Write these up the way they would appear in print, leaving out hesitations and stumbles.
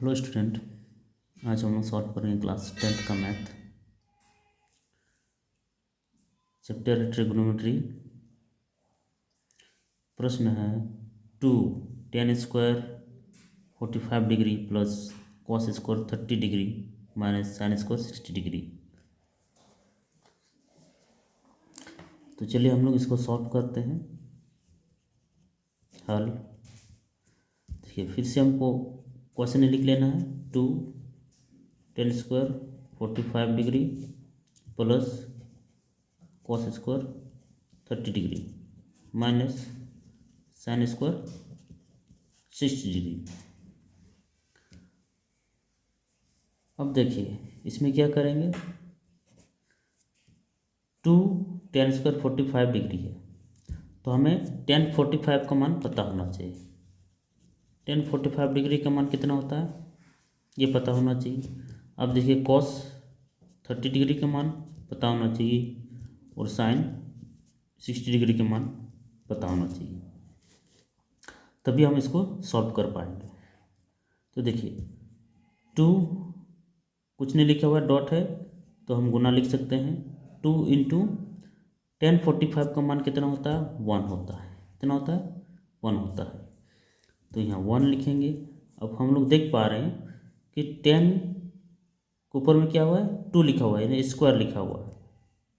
Hello student, आज हम लोग सॉल्व करेंगे क्लास 10th का मैथ चैप्टर ट्रिग्नोमेट्री। प्रश्न है 2 tan square 45 degree plus cos square 30 degree minus sine square 60 degree. तो चलिए हम लोग इसको सॉल्व करते हैं। हल देखिए, फिर से हमको क्वेश्चन लिख लेना है। 2 tan square 45 degree plus cos square 30 degree minus sine square 60 degree. अब देखिए इसमें क्या करेंगे। 2 tan स्क्वायर 45 डिग्री है, तो हमें tan 45 का मान पता होना चाहिए। tan 45 डिग्री का मान कितना होता है ये पता होना चाहिए। अब देखिए cos 30 डिग्री का मान पता होना चाहिए और साइन 60 डिग्री का मान पता होना चाहिए, तभी हम इसको सॉल्व कर पाएंगे। तो देखिए 2 कुछ नहीं लिखा हुआ डॉट है, तो हम गुना लिख सकते हैं। 2 इंटू tan 45 का मान कितना होता है 1 होता है। कितना होता है 1 होता है, तो यहाँ 1 लिखेंगे। अब हम लोग देख पा रहे हैं कि 10 के ऊपर में क्या हुआ है 2 लिखा हुआ है, यानी स्क्वायर लिखा हुआ है,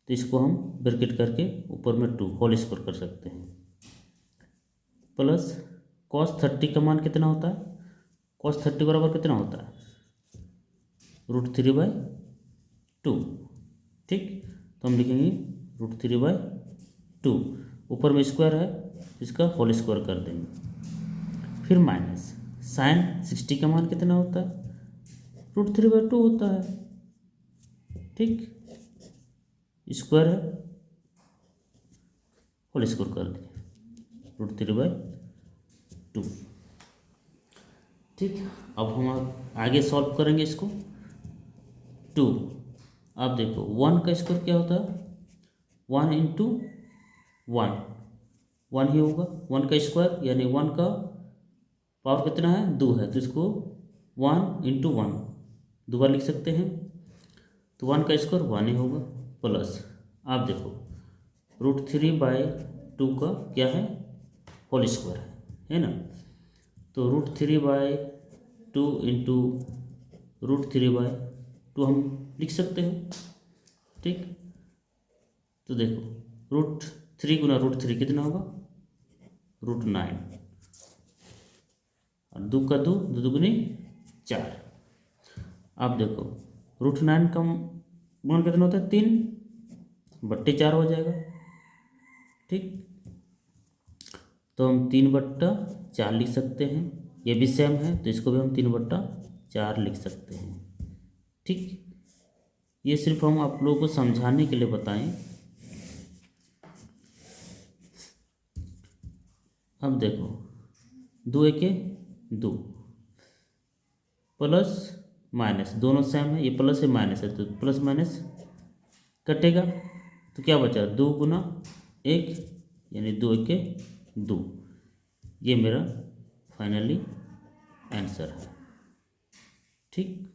तो इसको हम ब्रैकेट करके ऊपर में 2 होल स्क्वायर कर सकते हैं। प्लस cos 30 का मान कितना होता है, cos 30 बराबर कितना होता है √3/2। ठीक, तो हम लिखेंगे √3/2। ऊपर में स्क्वायर है, इसका होल स्क्वायर कर देंगे। फिर माइनस साइन 60 का मान कितना होता है √3/2 होता है। ठीक, स्क्वायर है, होल स्क्वायर कर दिए √3/2। ठीक, अब हम आगे सॉल्व करेंगे इसको। 2 अब देखो 1 का स्क्वायर क्या होता है 1 इंटू 1 ही होगा। 1 का स्क्वायर यानी 1 का पावर कितना है 2 है, तो इसको 1 इंटू 1 2 बार लिख सकते हैं, तो 1 का स्क्वायर 1 ही होगा। प्लस आप देखो √3/2 का क्या है होल स्क्वायर है ना, तो √3/2 इंटू √3/2 हम लिख सकते हैं। ठीक, तो देखो √3 गुना √3 कितना होगा √9 और 2 का 2 2 दूनी 4। आप देखो √9 का मान कितना होता है 3/4 हो जाएगा। ठीक, तो हम 3/4 लिख सकते हैं, ये भी सेम है, तो इसको भी हम 3/4 लिख सकते हैं। ठीक, ये सिर्फ हम आप लोगों को समझाने के लिए बताएं। अब देखो 2 एके 2 प्लस माइनस दोनों सेम है, ये प्लस है माइनस है, तो प्लस माइनस कटेगा, तो क्या बचा 2 गुना 1 यानी 2 एके 2। ये मेरा फाइनली आंसर है। ठीक।